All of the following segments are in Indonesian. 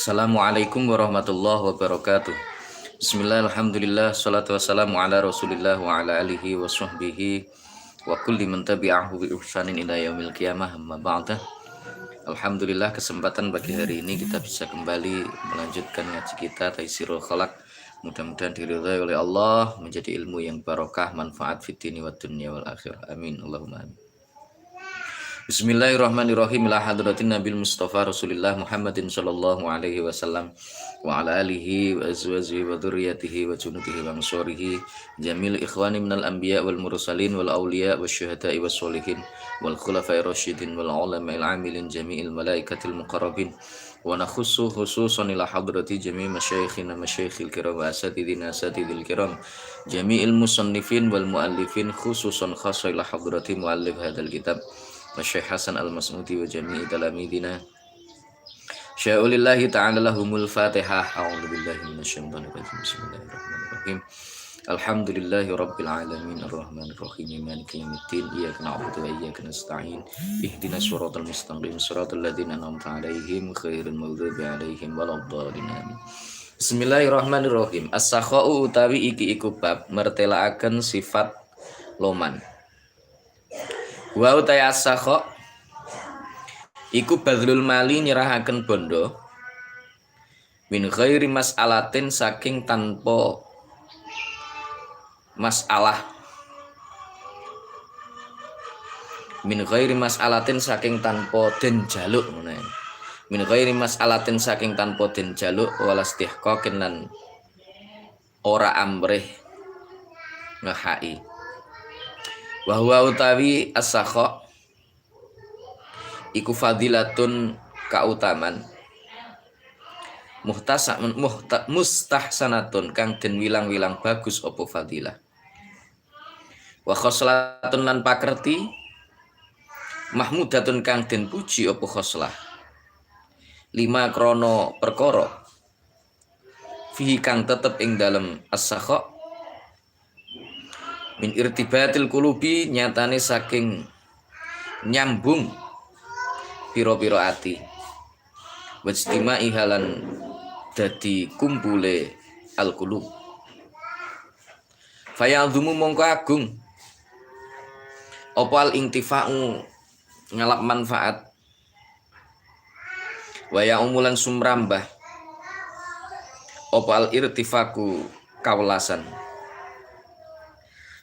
Assalamualaikum warahmatullahi wabarakatuh. Bismillah, alhamdulillah, salatu wassalamu ala rasulillah wa ala alihi wa sahbihi wa kulli man tabi'ahu bi ihsanin ila yaumil qiyamah, amma ba'da. Alhamdulillah, kesempatan bagi hari ini kita bisa kembali melanjutkan ngaji kita Taisirul Khalaq. Mudah-mudahan diridhai oleh Allah, menjadi ilmu yang barokah, manfaat fid dini wad dunya wal akhirah. Amin. Allahumma amin. Bismillahirrahmanirrahim. Ila hadratin Nabil Mustafa Rasulillah Muhammadin sallallahu alaihi wasallam wa ala alihi wa azwajihi wa dzurriyyatihi wa junudihi wa ansorihi jamil ikhwani minal anbiya wal mursalin wal awliya wasyuhada'i was sholihin wal khulafa'ir rasyidin wal ulama'il amilin jami'il malaikatil muqarrabin wa nakhussu khususan ila hadrati jami' masyayikhina masyayikhil kiram wa asatidina asatidil kiram jami'il musannifin wal muallifin khususan khassa ila hadrati muallif hadzal kitab Syekh Hasan Al-Mas'udi wa jami'i talamidina sya'ulillahi ta'ala lahumul fatihah. A'udzubillahi minasyaitonir rajim. Bismillahirrahmanirrahim. Alhamdulillahi rabbil alamin arrahmanir rahim maliki yaumiddin iyyaka na'budu wa iyyaka nasta'in ihdinas siratal mustaqim siratal ladzina an'amta 'alaihim ghairil maghdubi 'alaihim waladdallin. Bismillahirrahmanirrahim. As-sakha'u utawi iki iku bab mertelaaken sifat loman. Wa utai as-sakha iku badlul mali nyerahaken bondo min ghairi mas'alatin saking tanpa masalah min ghairi mas'alatin saking tanpa den jaluk ngono min ghairi mas'alatin saking tanpa den jaluk walastihqaqin lan ora amrih ngehai wa huwa utawi as-sakha iku fadilatun kautaman mustahsanatun kang den wilang-wilang bagus apa fadilah wa khoslatun lan pakerti mahmudatun kang den puji apa khoslah lima krono perkara fihi kang tetep ing dalem as-sakha min irtibatil qulubi nyatane saking nyambung piro-piro ati wajtima'i halan dadi kumpule al-qulub fayadhumu mongko agung apa al-intifa'u ngalap manfaat wa ya'umulan sumrambah apa al-irtifaku kawelasan.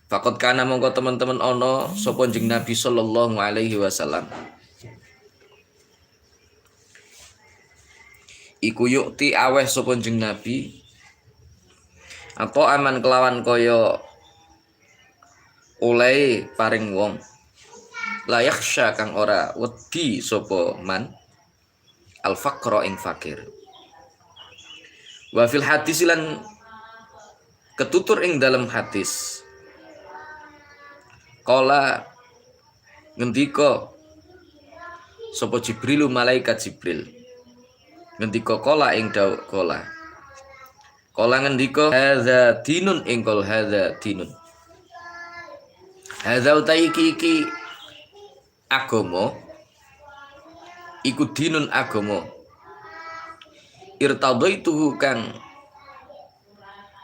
Fakot kana mongko teman-teman ono sapa jeneng Nabi sallallahu alaihi wasallam iku yukti aweh sapa jeneng Nabi atau aman kelawan kaya oleh paring wong layakhsha kang ora wedi sapa man al faqra ing fakir wa fil hadis lan ketutur ing dalam hadis kala ngendika sapa Jibrilu malaikat Jibril ngendika kala ing dawuh kala ngendika hadza dinun ing kol hadza dinun hadza utai iki agama iku dinun agama irtadaitu kang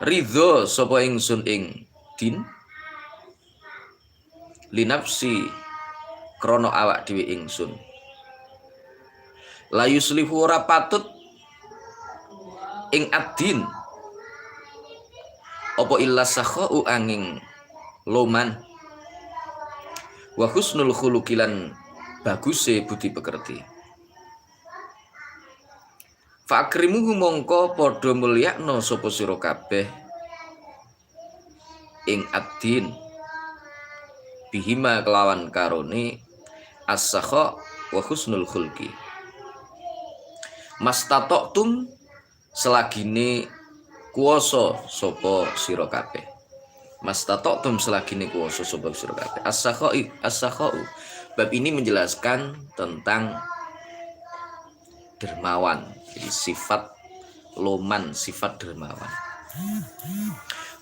ridho sapa ingsun ing din linapsi krono awak dhewe ingsun la yuslihu ora patut ing adin apa illa sakhau angin loman wa husnul khuluqilan baguse budi pekerti fakrimuhu mongko padha mulyakno sapa sira kabeh ing adin bihima kelawan karone as-sakha wa husnul khulqi mastatoktum selagine kuwasa sapa sira kabeh mastatoktum selagine kuwasa sapa sira kabeh as-sakha bab ini menjelaskan tentang dermawan jadi sifat loman sifat dermawan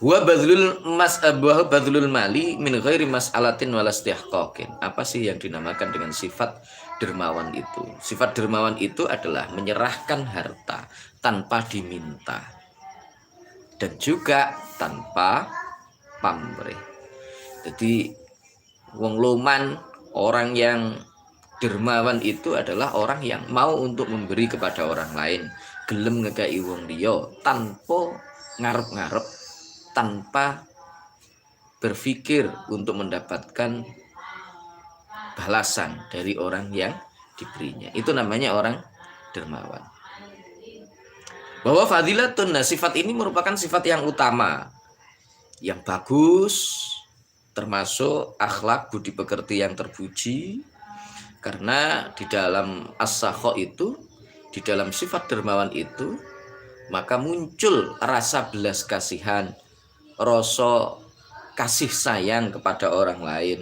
Wa badlul mali min ghairi mas'alatin wala istihqaqin. Apa sih yang dinamakan dengan sifat dermawan itu? Sifat dermawan itu adalah menyerahkan harta tanpa diminta dan juga tanpa pamrih. Jadi wong loman, orang yang dermawan itu adalah orang yang mau untuk memberi kepada orang lain, gelem ngekai wong liya tanpa ngarep-ngarep, tanpa berpikir untuk mendapatkan balasan dari orang yang diberinya. Itu namanya orang dermawan. Bahwa fadilatun, nah sifat ini merupakan sifat yang utama, yang bagus, termasuk akhlak budi pekerti yang terpuji, karena di dalam as-sakha itu, di dalam sifat dermawan itu, maka muncul rasa belas kasihan, rasa kasih sayang kepada orang lain.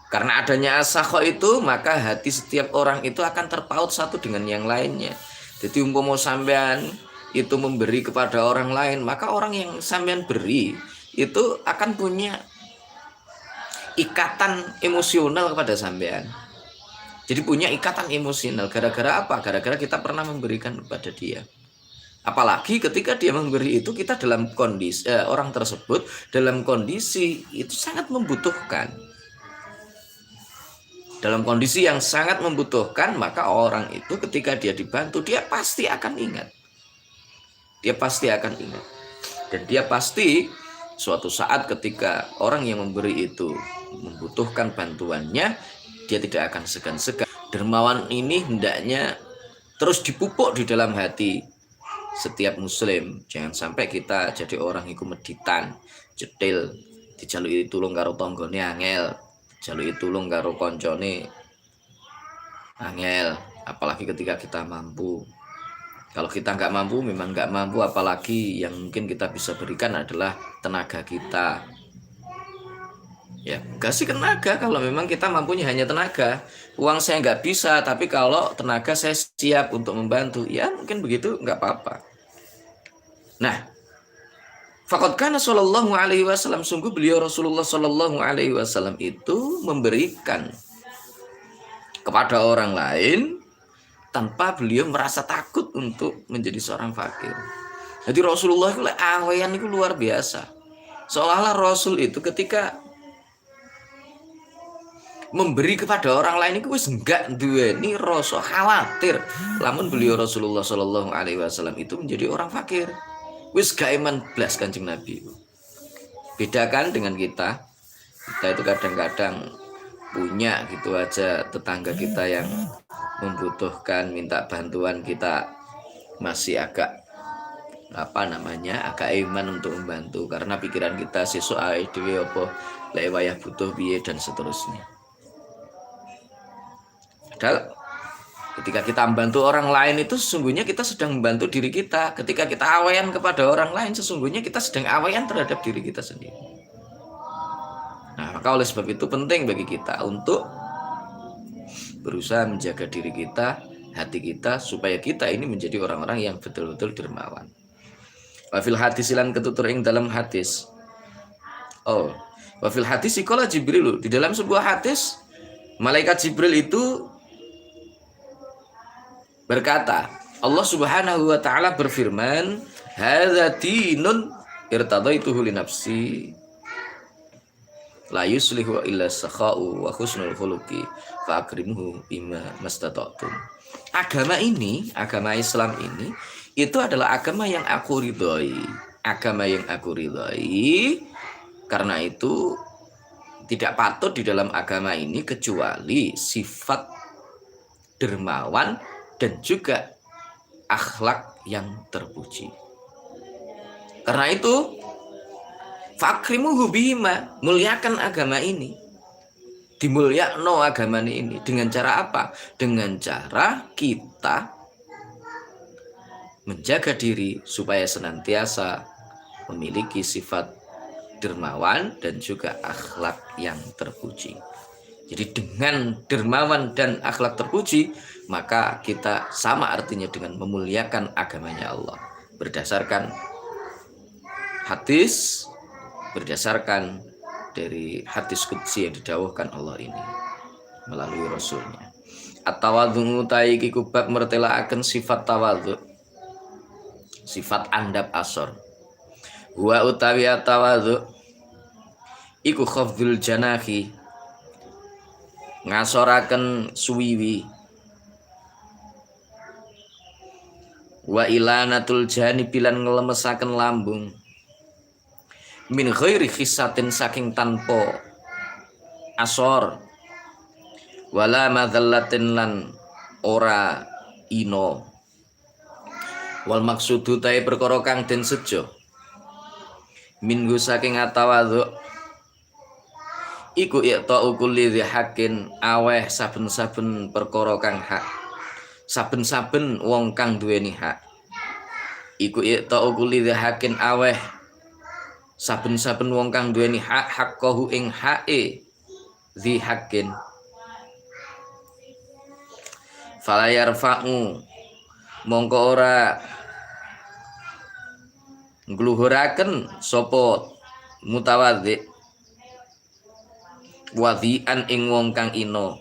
Karena adanya as-sakha itu, maka hati setiap orang itu akan terpaut satu dengan yang lainnya. Jadi umpama sampean itu memberi kepada orang lain, maka orang yang sampean beri itu akan punya ikatan emosional kepada sampean. Jadi punya ikatan emosional. Gara-gara apa? Gara-gara kita pernah memberikan kepada dia. Apalagi ketika dia memberi itu, kita dalam kondisi orang tersebut dalam kondisi itu sangat membutuhkan. Dalam kondisi yang sangat membutuhkan, maka orang itu ketika dia dibantu, dia pasti akan ingat. Dia pasti akan ingat. Dan dia pasti suatu saat ketika orang yang memberi itu membutuhkan bantuannya, dia tidak akan segan-segan. Dermawan ini hendaknya terus dipupuk di dalam hati setiap muslim. Jangan sampai kita jadi orang iku meditan, cetil, dijaluki tulung karo tanggane angel, dijaluki tulung karo koncone angel, apalagi ketika kita mampu. Kalau kita nggak mampu, memang nggak mampu, apalagi yang mungkin kita bisa berikan adalah tenaga kita. Ya, kasih tenaga kalau memang kita mampunya hanya tenaga. Uang saya nggak bisa, tapi kalau tenaga saya siap untuk membantu. Ya, mungkin begitu, nggak apa-apa. Nah, faqad kana sallallahu alaihi wasallam, sungguh beliau Rasulullah sallallahu alaihi wasallam itu memberikan kepada orang lain tanpa beliau merasa takut untuk menjadi seorang fakir. Jadi Rasulullah itu awean itu luar biasa. Seolah-olah Rasul itu ketika memberi kepada orang lain itu wis enggak duweni rasa khawatir lamun beliau Rasulullah sallallahu alaihi wasallam itu menjadi orang fakir. Wis gak iman blas Kanjeng Nabi. Bedakan dengan kita. Kita itu kadang-kadang punya gitu aja tetangga kita yang membutuhkan, minta bantuan, kita masih agak agak iman untuk membantu karena pikiran kita sesuk awake dhewe apa lek wayah butuh piye dan seterusnya. Padahal ketika kita membantu orang lain itu sesungguhnya kita sedang membantu diri kita. Ketika kita awean kepada orang lain, sesungguhnya kita sedang awean terhadap diri kita sendiri. Nah, maka oleh sebab itu penting bagi kita untuk berusaha menjaga diri kita, hati kita, supaya kita ini menjadi orang-orang yang betul-betul dermawan. Wafil hadis lan ketutur ing dalam hadis. Wafil hadis qala Jibril, di dalam sebuah hadis malaikat Jibril itu berkata, Allah Subhanahu wa taala berfirman, "Hadza dinun irtadaituhu li nafsi la yuslihu illa sakha'u wa husnul khuluqi fa akrimuhu bima mastata'tum." Agama ini, agama Islam ini itu adalah agama yang aku ridhoi. Agama yang aku ridhoi. Karena itu tidak patut di dalam agama ini kecuali sifat dermawan dan juga akhlak yang terpuji. Karena itu fakrimuhu bima, muliakan agama ini. Dimulyakno agama ini dengan cara apa? Dengan cara kita menjaga diri supaya senantiasa memiliki sifat dermawan dan juga akhlak yang terpuji. Jadi dengan dermawan dan akhlak terpuji, maka kita sama artinya dengan memuliakan agamanya Allah. berdasarkan hadis, berdasarkan dari hadis qudsi yang didawuhkan Allah ini melalui Rasulnya. At-tawadhu taiki kubab mertelaaken sifat tawadhu, sifat andap asor. Wa utawi at-tawadhu iku khafdul janahi, ngasoraken suwiwi, wa ilanatul jani bilan ngelemesaken lambung, min ghairi khisatin saking tanpa asor, wala madzallatin lan ora ino, wal maksudu tae perkara kang den sejo minggu saking atawadhu iku i'ta'u kulli haqqin aweh saben-saben perkara kang hak, saben-saben wong kang duweni hak iku i'ta'u kulli haqqin aweh saben-saben wong kang duweni hak haqqahu ing hae dzi haqqin fala yarfa'u mongko ora ngluhuraken sapa mutawadhi wadhian ing wong kang ino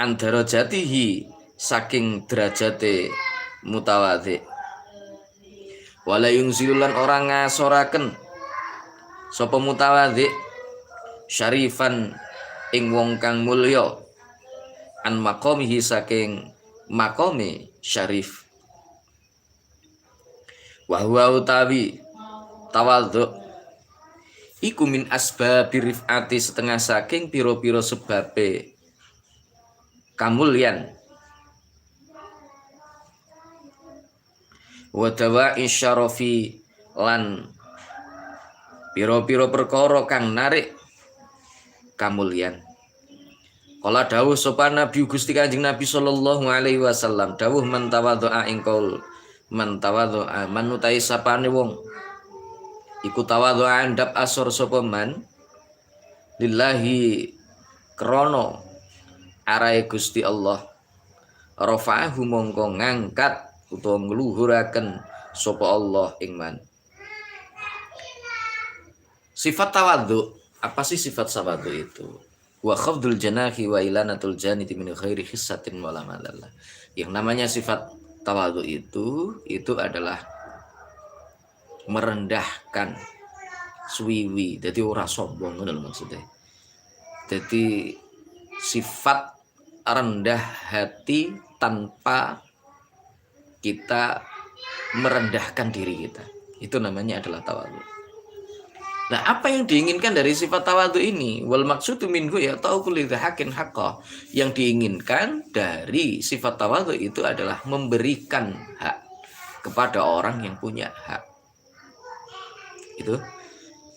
andara jatihi saking derajate mutawadhi, wala yungzilulan orang ngasoraken sapa mutawadhi syarifan ing wong kang mulya an maqamihi saking maqami syarif, wa huwa utawi tawadhu iku min asbabi rif'ati setengah saking piro-piro sebabe kamulyan, wa dawa'i syarafi lan piro-piro perkara kang narik kamulyan. Kala dawuh sapa Nabi Gusti Kanjeng Nabi sallallahu alaihi wasallam dawuh man tawadhu'a ing qaul man tawadhu'a manutai sapane wong iku tawadhu'a andap asor sapa man lillahi krana arae Gusti Allah rafa'ahu mongko ngangkat utawa ngluhuraken sapa Allah ing man. Sifat tawadhu, apa sih sifat tawadhu itu? Wa khafdul janahi wa ilanatul janiti min ghairi hissatin wala madallah. Yang namanya sifat tawadhu itu adalah merendahkan suwiwi, jadi ora sombong ngono maksudnya. Jadi sifat rendah hati tanpa kita merendahkan diri kita. Itu namanya adalah tawadhu. Nah, apa yang diinginkan dari sifat tawadhu ini? Wal maksudu minhu ya ta'u kulli haqqin haqqah. Yang diinginkan dari sifat tawadhu itu adalah memberikan hak kepada orang yang punya hak. Itu.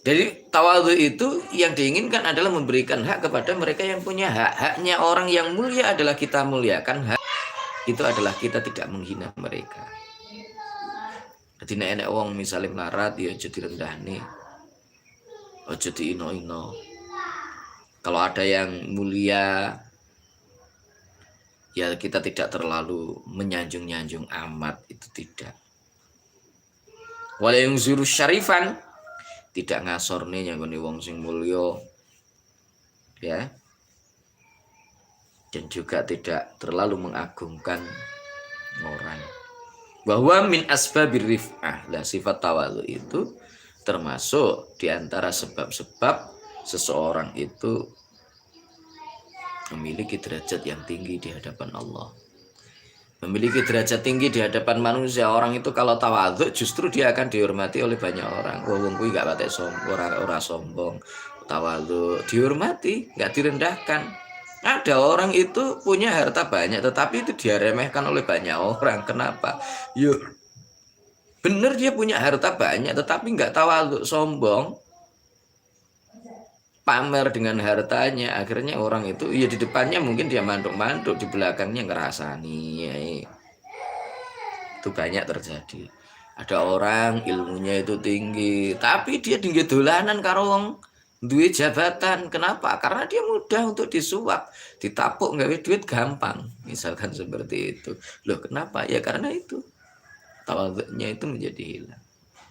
Jadi tawadhu itu yang diinginkan adalah memberikan hak kepada mereka yang punya hak. Haknya orang yang mulia adalah kita muliakan, hak itu adalah kita tidak menghina mereka. Jadi nek wong misalnya melarat ya jadi rendah nih. Ojo diino-ino. Kalau ada yang mulia ya kita tidak terlalu menyanjung-nyanjung amat, itu tidak. Wala yang zuru syarifan, tidak ngasorne nyanggone wong sing mulya ya. Dan juga tidak terlalu mengagungkan orang. Bahwa min asbabir rif'ah, lah sifat tawadhu itu termasuk diantara sebab-sebab seseorang itu memiliki derajat yang tinggi di hadapan Allah. Memiliki derajat tinggi di hadapan manusia. Orang itu kalau tawadhu justru dia akan dihormati oleh banyak orang. Wong kuwi gak patek sombong, ora sombong. Tawadhu dihormati, gak direndahkan. Ada orang itu punya harta banyak tetapi itu diremehkan oleh banyak orang. Kenapa? Yuk, bener dia punya harta banyak tetapi nggak tawadhu, sombong, pamer dengan hartanya. Akhirnya orang itu ya di depannya mungkin dia mantuk-mantuk, di belakangnya ngerasani ya. Itu banyak terjadi. Ada orang ilmunya itu tinggi tapi dia tinggi dolanan karo wong duwe jabatan. Kenapa? Karena dia mudah untuk disuap, ditapuk, nggak duit gampang, misalkan seperti itu. Loh kenapa? Ya karena itu tawadhu'nya itu menjadi hilang,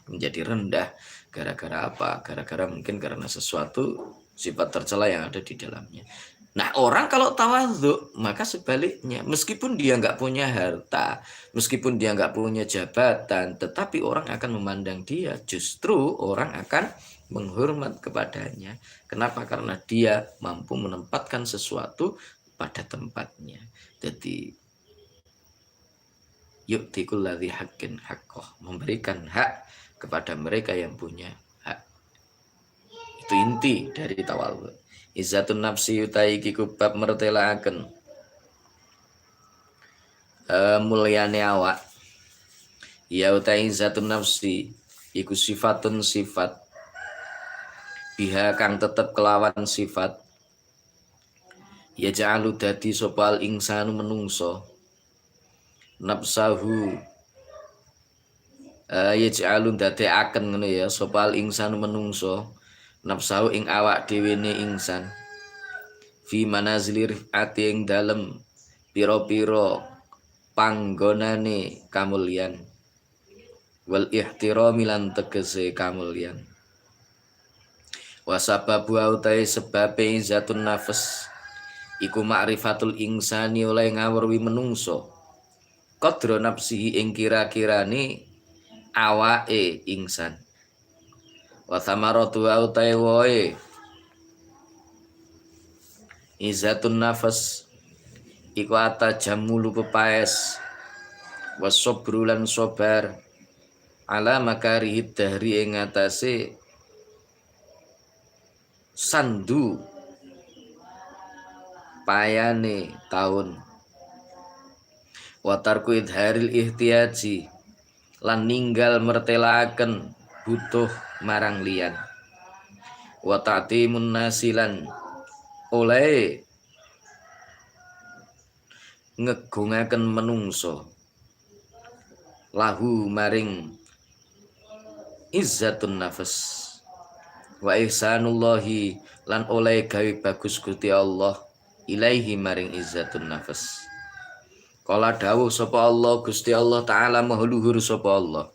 menjadi rendah. Gara-gara apa? Gara-gara mungkin karena sesuatu sifat tercela yang ada di dalamnya. Nah, orang kalau tawadhu, maka sebaliknya, meskipun dia nggak punya harta, meskipun dia nggak punya jabatan, tetapi orang akan memandang dia, justru orang akan menghormat kepadanya. Kenapa? Karena dia mampu menempatkan sesuatu pada tempatnya. Jadi yu'tikul ladzi haqqin haqqah, memberikan hak kepada mereka yang punya hak. Itu inti dari tawadhu. Izzatun nafsi utai kiku bab mertelaaken mulyane awak. Ya utai izzatun nafsi iku sifatun sifat biha kang tetep kelawan sifat ya ja'alu dadi sopal insanu menungso nafsahu ya ja'alu dadekaken ngono ya sopal insanu menungso nafsahu ing awak dhewe ne insan fi manazili rifati ing dalem piro-piro panggonane kamulyan wal ihtirami lan tegese kamulyan wa sababu utai sebabe izatun nafs iku ma'rifatul insani oleh ngawruhi menungso qadra nafsihi ing kira-kirane awake insan wa samaratu utai woe izatun nafas iku ata jamulu pepaes wasobru lan sobar ala makarihi dahri ing atase sandu payane taun watarku idharil ihtiyaji lan ninggal mertelaaken butuh marang liyan wa ta'timun nasilan oleh ngegungaken menungso lahu maring izzatun nafas wa ihsanullahi lan oleh gawe bagus Gusti Allah ilaihi maring izzatun nafas. Kala dawuh sapa Allah Gusti Allah taala maha luhur sapa Allah.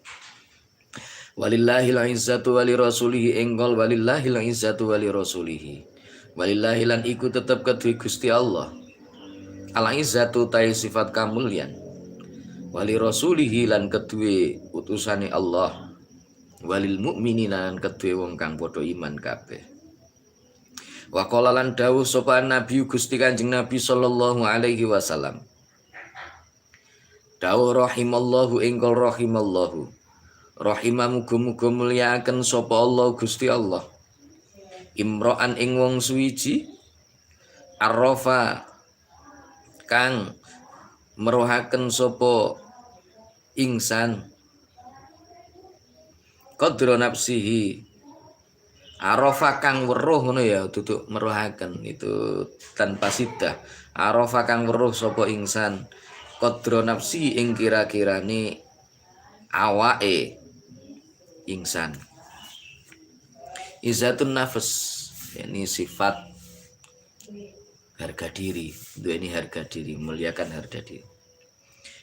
Walillahil izzatu wali rasulihi engkol walillahil izzatu wali rasulihi. Walillahi lan iku tetep kedue Gusti Allah. Al izzatu tai sifat kamulyan. Wali rasulihi lan kedue utusane Allah. Walil mukminina lan kedue wong kang padha iman kabeh. Wa qala lan dawuh sapa Nabi Gusti Kanjeng Nabi sallallahu alaihi wasallam. Dawuh rahimallahu engkol rahimallahu. Rahimah muga-muga mulyakaken sapa Allah Gusti Allah. Imro'an ing wong suwiji arrafa kang meruhaken sapa ingsan qadra nafsihi arafa kang weruh ngono ya duduk meruhaken itu tanpa sidah arafa kang weruh sapa ingsan qadra nafsi ing kira-kirane awake ingsan. Izzatun nafs yakni sifat harga diri, ini harga diri, muliakan harga diri.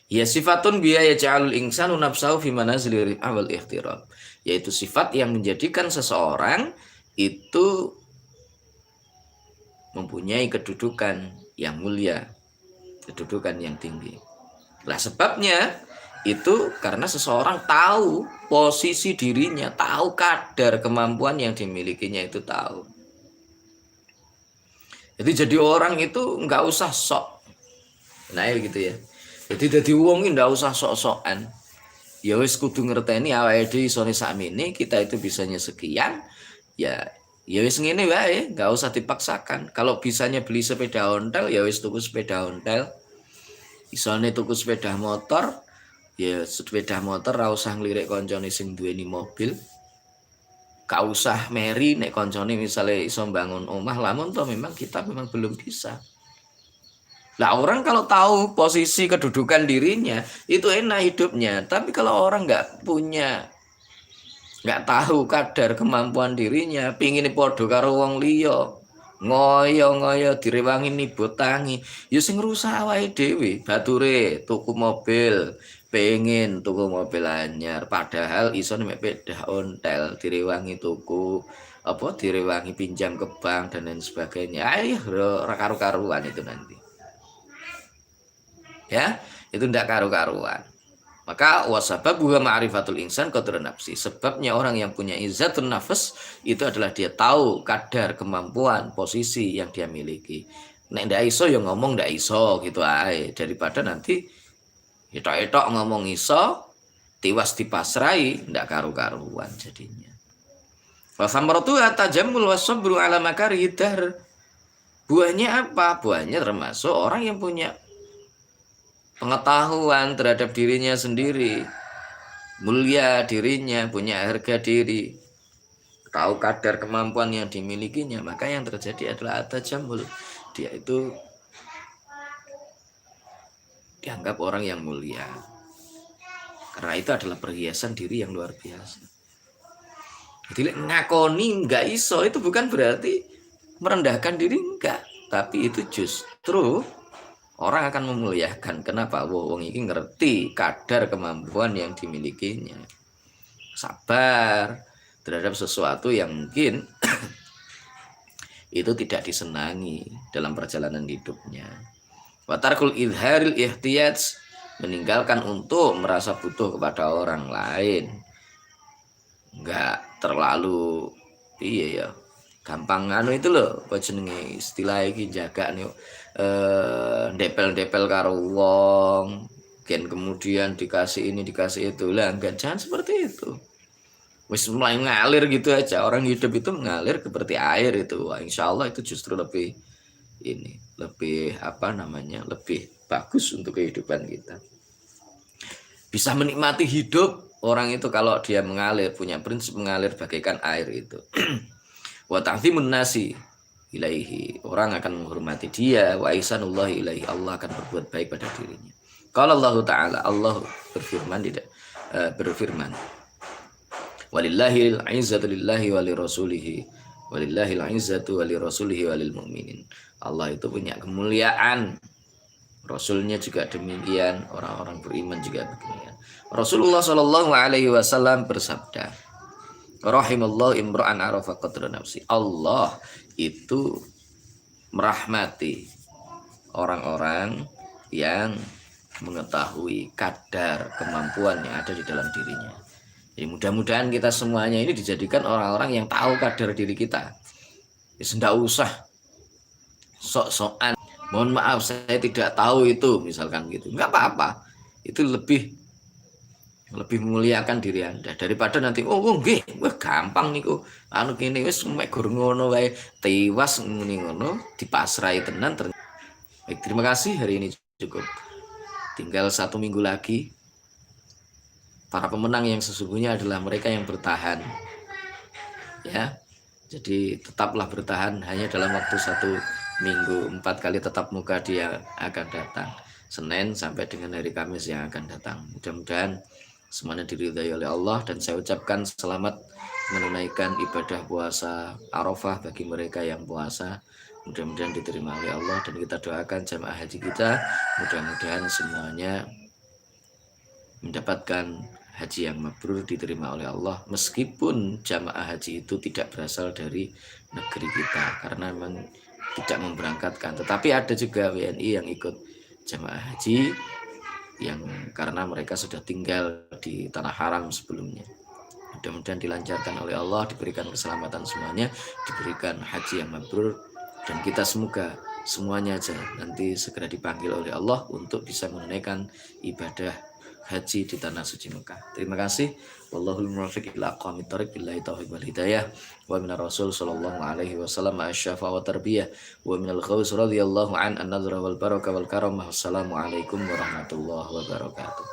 Ya sifatun biya yaj'alul insanu nafsahu fi manazili awal ihtiram, yaitu sifat yang menjadikan seseorang itu mempunyai kedudukan yang mulia, kedudukan yang tinggi. Lah sebabnya itu karena seseorang tahu posisi dirinya, tahu kadar kemampuan yang dimilikinya itu tahu. Jadi orang itu nggak usah sok, nah gitu ya. Jadi wong nggak usah sok-sokan. Ya wis kudu ngerteni awake dhewe isone sakmene, kita itu bisanya sekian. Ya wis ngene wae, nggak usah dipaksakan. Kalau bisanya beli sepeda ontel, ya wis tuku sepeda ontel. Isone tuku sepeda motor, ya sepeda motor ra usah ngelirik koncone sing duweni mobil. Gak usah meri nek koncone misalnya iso bangun omah, lamun toh memang kita memang belum bisa. Lah orang kalau tahu posisi kedudukan dirinya itu enak hidupnya, tapi kalau orang nggak tahu kadar kemampuan dirinya, pingin podo karo wong liya, ngoyo-ngoyo direwangi nibotangi ya sing rusak awake dhewe. Bature tuku mobil pengen tuku mobil anyar padahal iso mek pedah ontel direwangi tuku apa direwangi pinjam ke bank dan lain sebagainya. Ayo ora karu-karuan itu nanti. Ya, itu ndak karu-karuan. Maka wasababu ma'rifatul insan qadrun nafsi. Sebabnya orang yang punya izzatun nafs itu adalah dia tahu kadar kemampuan posisi yang dia miliki. Nek ndak iso ya ngomong ndak iso gitu ae daripada nanti etok-etok ngomong iso tiwas dipasrai ndak karu-karuan jadinya. Wa samaratu atajamul wasabru ala makarihi dahr. Buahnya apa? Buahnya termasuk orang yang punya pengetahuan terhadap dirinya sendiri, mulia dirinya, punya harga diri, tahu kadar kemampuan yang dimilikinya, maka yang terjadi adalah atajamul. Dia itu dianggap orang yang mulia karena itu adalah perhiasan diri yang luar biasa. Jadi ngakoni nggak iso itu bukan berarti merendahkan diri, enggak, tapi itu justru orang akan memuliakan. Kenapa? Wong iki ngerti kadar kemampuan yang dimilikinya. Sabar terhadap sesuatu yang mungkin itu tidak disenangi dalam perjalanan hidupnya. Wa tarkul izharil ihtiyaj, meninggalkan untuk merasa butuh kepada orang lain. Enggak terlalu ya gampang itu loh apa jenenge istilah iki jaga nih depel-depel karo wong, kemudian dikasih ini dikasih itu lah, enggak, jangan seperti itu. Wis mulai ngalir gitu aja. Orang hidup itu mengalir seperti air itu. Wah, insya Allah itu justru lebih lebih bagus untuk kehidupan kita. Bisa menikmati hidup orang itu kalau dia mengalir, punya prinsip mengalir bagaikan air itu. Wa ta'zimun nasi ilaihi, orang akan menghormati dia. Wa ihsanullahi ilaihi, Allah akan berbuat baik pada dirinya. Kalau Allah Ta'ala, Allah berfirman walillahil izzatu lillahi wali rasulihi walillahil izzatu wali rasulihi walil mu'minin. Allah itu punya kemuliaan, Rasulnya juga demikian, orang-orang beriman juga demikian. Rasulullah Shallallahu Alaihi Wasallam bersabda, rahimallahu imra'an arafa qadra nafsi. Allah itu merahmati orang-orang yang mengetahui kadar kemampuan yang ada di dalam dirinya. Jadi mudah-mudahan kita semuanya ini dijadikan orang-orang yang tahu kadar diri kita. Tidak usah sok-sokan, mohon maaf saya tidak tahu itu, misalkan gitu, nggak apa-apa. Itu lebih memuliakan diri Anda daripada nanti nggih wah gampang niku anu kene wis mek gur ngono wae tiwas muni ngono dipasrai tenan. Baik, terima kasih, hari ini cukup. Tinggal 1 minggu lagi. Para pemenang yang sesungguhnya adalah mereka yang bertahan. Ya. Jadi tetaplah bertahan, hanya dalam waktu 1 minggu 4 kali tatap muka dia akan datang. Senin sampai dengan hari Kamis yang akan datang. Mudah-mudahan semuanya diridhai oleh Allah, dan saya ucapkan selamat menunaikan ibadah puasa Arafah bagi mereka yang puasa. Mudah-mudahan diterima oleh Allah, dan kita doakan jamaah haji kita mudah-mudahan semuanya mendapatkan haji yang mabrur, diterima oleh Allah, meskipun jamaah haji itu tidak berasal dari negeri kita karena memang tidak memberangkatkan, tetapi ada juga WNI yang ikut jamaah haji yang karena mereka sudah tinggal di tanah haram sebelumnya. Mudah-mudahan dilancarkan oleh Allah, diberikan keselamatan semuanya, diberikan haji yang mabrur, dan kita semuanya aja nanti segera dipanggil oleh Allah untuk bisa menunaikan ibadah haji di tanah suci Mekah. Terima kasih. Wallahul muwaffiq ila aqwamit thoriq, billahi taufiq wal hidayah. Wa minar rasul sallallahu alaihi wasallam asy-syafa wa tarbiyah wa minal ghaus radhiyallahu an an-nadhra wal baraka wal karamah. Wassalamu alaikum warahmatullahi wabarakatuh.